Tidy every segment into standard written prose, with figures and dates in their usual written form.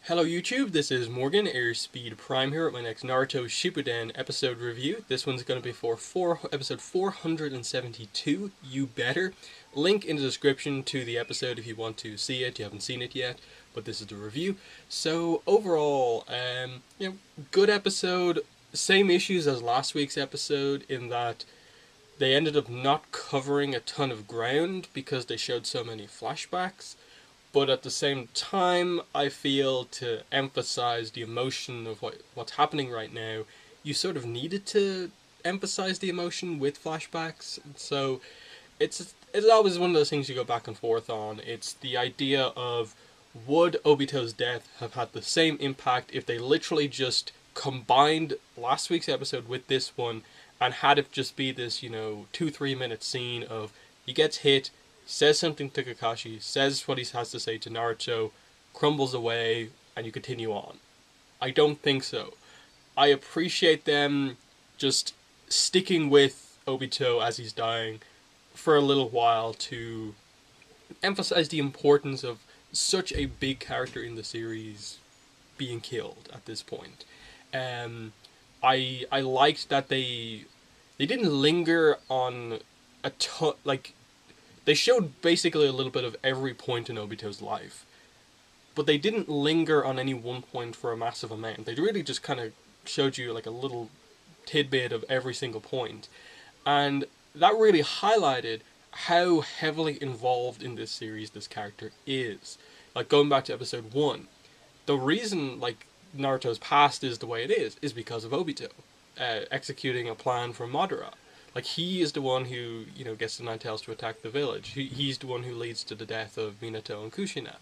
Hello YouTube, this is Morgan, Airspeed Prime here at my next Naruto Shippuden episode review. This one's going to be for episode 472, You Better. Link in the description to the episode if you want to see it. You haven't seen it yet, but this is the review. So overall, good episode. Same issues as last week's episode in that they ended up not covering a ton of ground because they showed so many flashbacks. But at the same time, I feel to emphasize the emotion of what's happening right now, you sort of needed to emphasize the emotion with flashbacks. So it's always one of those things you go back and forth on. It's the idea of, would Obito's death have had the same impact if they literally just combined last week's episode with this one and had it just be this, 2-3 minute scene of he gets hit, says something to Kakashi, says what he has to say to Naruto, crumbles away, and you continue on. I don't think so. I appreciate them just sticking with Obito as he's dying for a little while to emphasize the importance of such a big character in the series being killed at this point. I liked that they didn't linger on a ton, like, they showed basically a little bit of every point in Obito's life, but they didn't linger on any one point for a massive amount. They really just kind of showed you like a little tidbit of every single point, and that really highlighted how heavily involved in this series this character is. Like, going back to episode 1, the reason like Naruto's past is the way it is because of Obito executing a plan from Madara. Like, he is the one who, gets the Nine Tails to attack the village. He's the one who leads to the death of Minato and Kushina.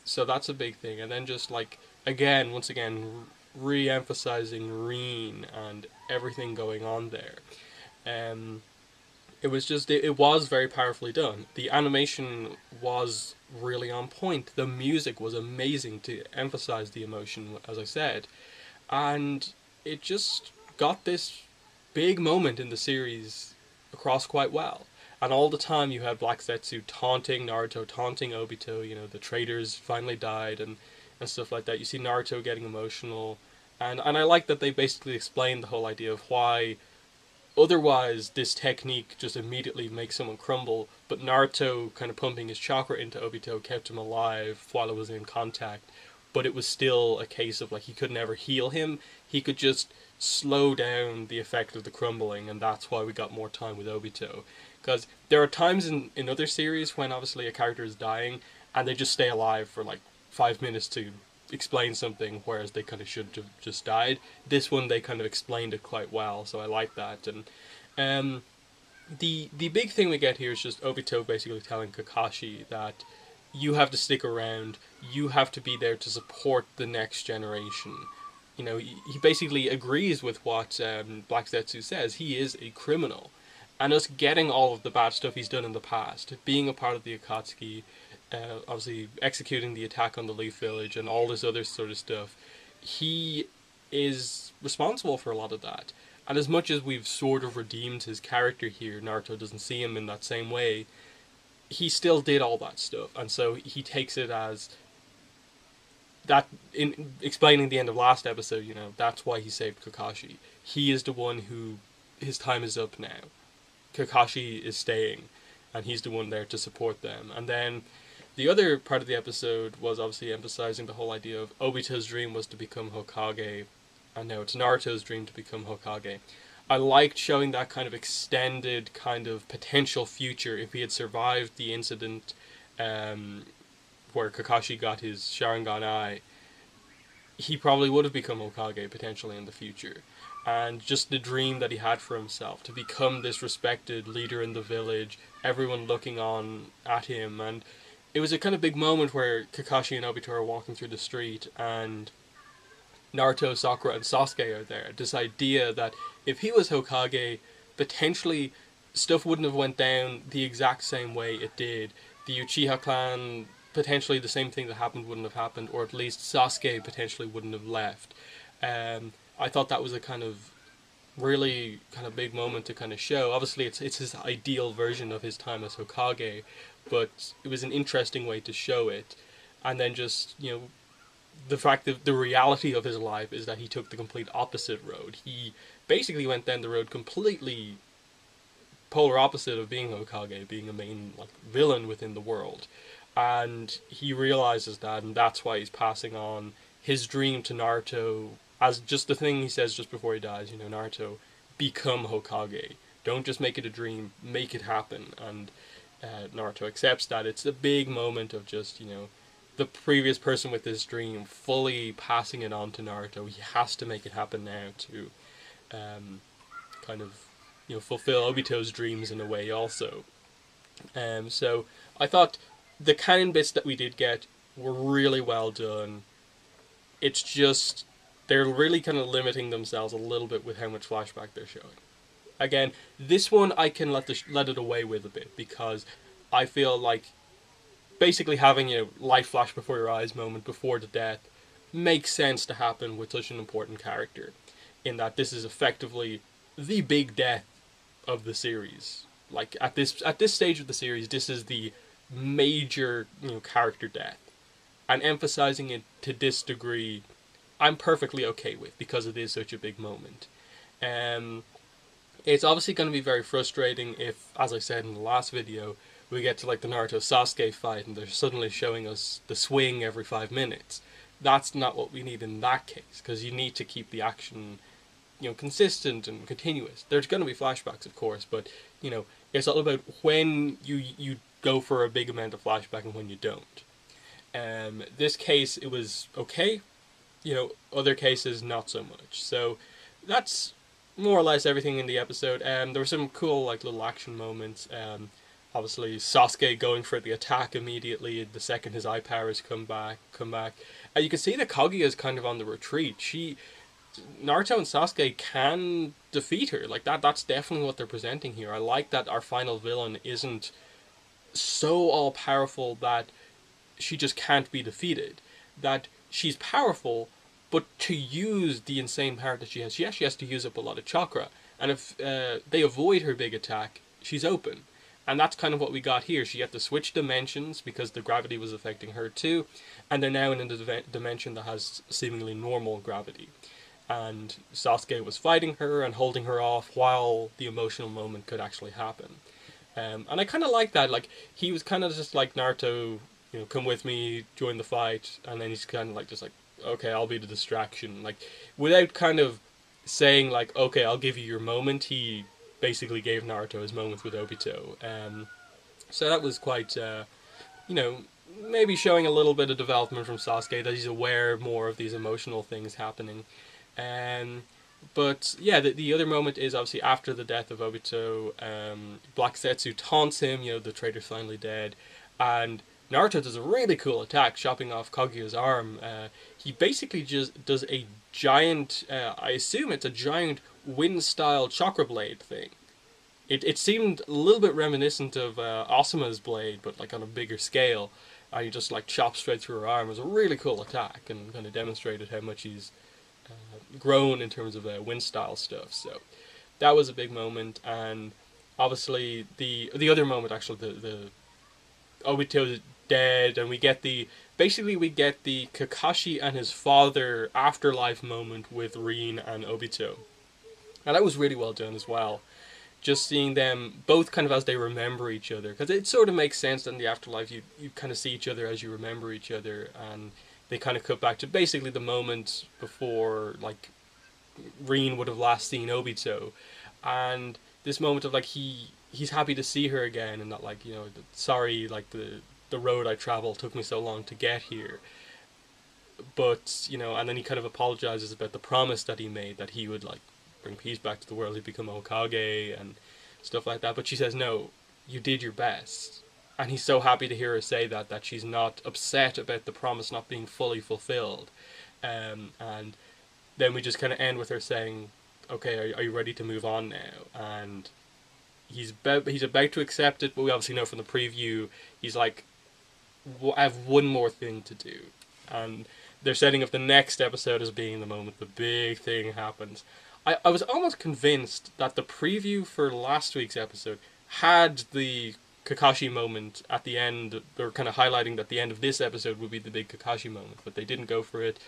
So that's a big thing. And then just, like, once again, re-emphasizing Rin and everything going on there. It was very powerfully done. The animation was really on point. The music was amazing to emphasize the emotion, as I said. And it just got this big moment in the series across quite well. And all the time you had Black Zetsu taunting Naruto, taunting Obito, the traitors finally died and stuff like that. You see Naruto getting emotional. And I like that they basically explained the whole idea of why otherwise this technique just immediately makes someone crumble, but Naruto kind of pumping his chakra into Obito kept him alive while it was in contact. But it was still a case of, like, he could never heal him. He could just slow down the effect of the crumbling, and that's why we got more time with Obito. Because there are times in other series when obviously a character is dying and they just stay alive for like 5 minutes to explain something, whereas they kind of should have just died. This one, they kind of explained it quite well, so I like that. And the big thing we get here is just Obito basically telling Kakashi that you have to stick around, you have to be there to support the next generation. He basically agrees with what Black Zetsu says. He is a criminal. And us getting all of the bad stuff he's done in the past, being a part of the Akatsuki, obviously executing the attack on the Leaf Village and all this other sort of stuff, he is responsible for a lot of that. And as much as we've sort of redeemed his character here, Naruto doesn't see him in that same way, he still did all that stuff, and so he takes it as that. In explaining the end of last episode, that's why he saved Kakashi. He is the one who, his time is up now. Kakashi is staying, and he's the one there to support them. And then the other part of the episode was obviously emphasizing the whole idea of Obito's dream was to become Hokage, and now it's Naruto's dream to become Hokage. I liked showing that kind of extended kind of potential future if he had survived the incident where Kakashi got his Sharingan eye. He probably would have become Hokage potentially in the future. And just the dream that he had for himself to become this respected leader in the village, everyone looking on at him. And it was a kind of big moment where Kakashi and Obito are walking through the street and Naruto, Sakura, and Sasuke are there. This idea that if he was Hokage, potentially stuff wouldn't have went down the exact same way it did. The Uchiha clan, potentially the same thing that happened wouldn't have happened, or at least Sasuke potentially wouldn't have left. I thought that was a kind of really kind of big moment to kind of show. Obviously, it's his ideal version of his time as Hokage, but it was an interesting way to show it. And then just, the fact that the reality of his life is that he took the complete opposite road. He basically went down the road completely polar opposite of being Hokage, being a main like villain within the world, and he realizes that, and that's why he's passing on his dream to Naruto as just the thing he says just before he dies. You know, Naruto, become Hokage. Don't just make it a dream, make it happen. And Naruto accepts that. It's a big moment of just, you know, the previous person with this dream fully passing it on to Naruto. He has to make it happen now to kind of, you know, fulfill Obito's dreams in a way also. So I thought the canon bits that we did get were really well done. It's just they're really kind of limiting themselves a little bit with how much flashback they're showing. Again, this one I can let it away with a bit because I feel like basically having a life flash before your eyes moment before the death makes sense to happen with such an important character. In that this is effectively the big death of the series. Like at this stage of the series, this is the major, you know, character death, and emphasizing it to this degree, I'm perfectly okay with because it is such a big moment. It's obviously going to be very frustrating if, as I said in the last video, we get to like the Naruto Sasuke fight and they're suddenly showing us the swing every 5 minutes. That's not what we need in that case, because you need to keep the action, you know, consistent and continuous. There's going to be flashbacks, of course, but you know, it's all about when you go for a big amount of flashback and when you don't. This case, it was okay. You know, other cases, not so much. So that's more or less everything in the episode. There were some cool, like, little action moments. Obviously, Sasuke going for the attack immediately the second his eye powers come back. You can see that Kaguya is kind of on the retreat. Naruto and Sasuke can defeat her. Like, that's definitely what they're presenting here. I like that our final villain isn't so all-powerful that she just can't be defeated. That she's powerful, but to use the insane power that she actually has to use up a lot of chakra. And if they avoid her big attack, she's open. And that's kind of what we got here. She had to switch dimensions because the gravity was affecting her too. And they're now in a dimension that has seemingly normal gravity. And Sasuke was fighting her and holding her off while the emotional moment could actually happen. And I kind of like that. Like, he was kind of just like, Naruto, you know, come with me, join the fight. And then he's kind of like, just like, okay, I'll be the distraction. Like, without kind of saying, like, okay, I'll give you your moment, he basically gave Naruto his moment with Obito. So that was quite, you know, maybe showing a little bit of development from Sasuke, that he's aware more of these emotional things happening. But yeah, the other moment is obviously after the death of Obito. Black Setsu taunts him, you know, the traitor's finally dead, and Naruto does a really cool attack, chopping off Kaguya's arm. He basically just does a giant, I assume it's a giant wind-style chakra blade thing. It seemed a little bit reminiscent of Asuma's blade, but like on a bigger scale. He just like chops straight through her arm. It was a really cool attack, and kind of demonstrated how much he's grown in terms of wind style stuff. So that was a big moment. And obviously the other moment, actually, the Obito is dead, and we get the Kakashi and his father afterlife moment with Rin and Obito, and that was really well done as well. Just seeing them both kind of as they remember each other, because it sort of makes sense that in the afterlife you kind of see each other as you remember each other, and they kind of cut back to basically the moment before, like, Rin would have last seen Obito, and this moment of like he's happy to see her again, and not like, you know, sorry, like the road I traveled took me so long to get here. But, you know, and then he kind of apologizes about the promise that he made, that he would like bring peace back to the world, he'd become Hokage and stuff like that. But she says, no, you did your best. And he's so happy to hear her say that she's not upset about the promise not being fully fulfilled. And then we just kind of end with her saying, okay, are you ready to move on now? And he's about to accept it, but we obviously know from the preview, he's like, I have one more thing to do. And they're setting up the next episode as being the moment the big thing happens. I was almost convinced that the preview for last week's episode had the Kakashi moment at the end. They're kind of highlighting that the end of this episode would be the big Kakashi moment, but they didn't go for it.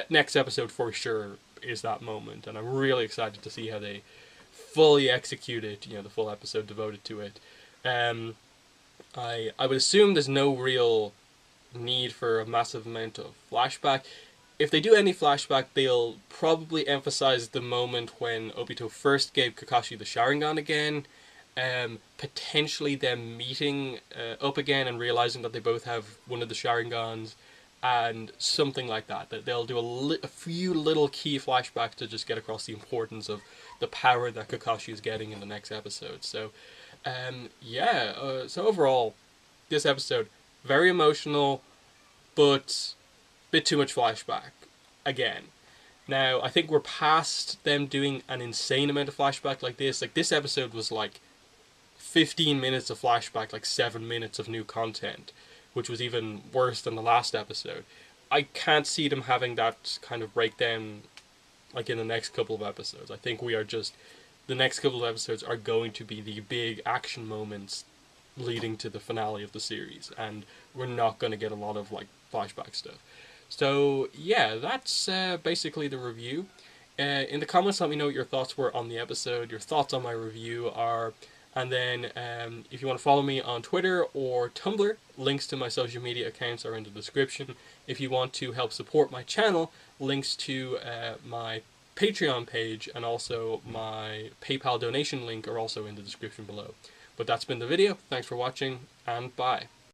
Next episode for sure is that moment, and I'm really excited to see how they fully execute it. The full episode devoted to it. I would assume there's no real need for a massive amount of flashback. If they do any flashback, they'll probably emphasize the moment when Obito first gave Kakashi the Sharingan again. Potentially them meeting up again and realizing that they both have one of the Sharingans, and something like that. That they'll do a few little key flashbacks to just get across the importance of the power that Kakashi is getting in the next episode. So, so overall, this episode, very emotional, but a bit too much flashback again. Now, I think we're past them doing an insane amount of flashback like this. Like, this episode was like 15 minutes of flashback, like 7 minutes of new content, which was even worse than the last episode. I can't see them having that kind of breakdown like in the next couple of episodes. I think the next couple of episodes are going to be the big action moments leading to the finale of the series, and we're not going to get a lot of like flashback stuff. So yeah, that's basically the review. In the comments, let me know what your thoughts were on the episode, your thoughts on my review are, and then if you want to follow me on Twitter or Tumblr, links to my social media accounts are in the description. If you want to help support my channel, links to my Patreon page and also my PayPal donation link are also in the description below. But that's been the video. Thanks for watching, and bye.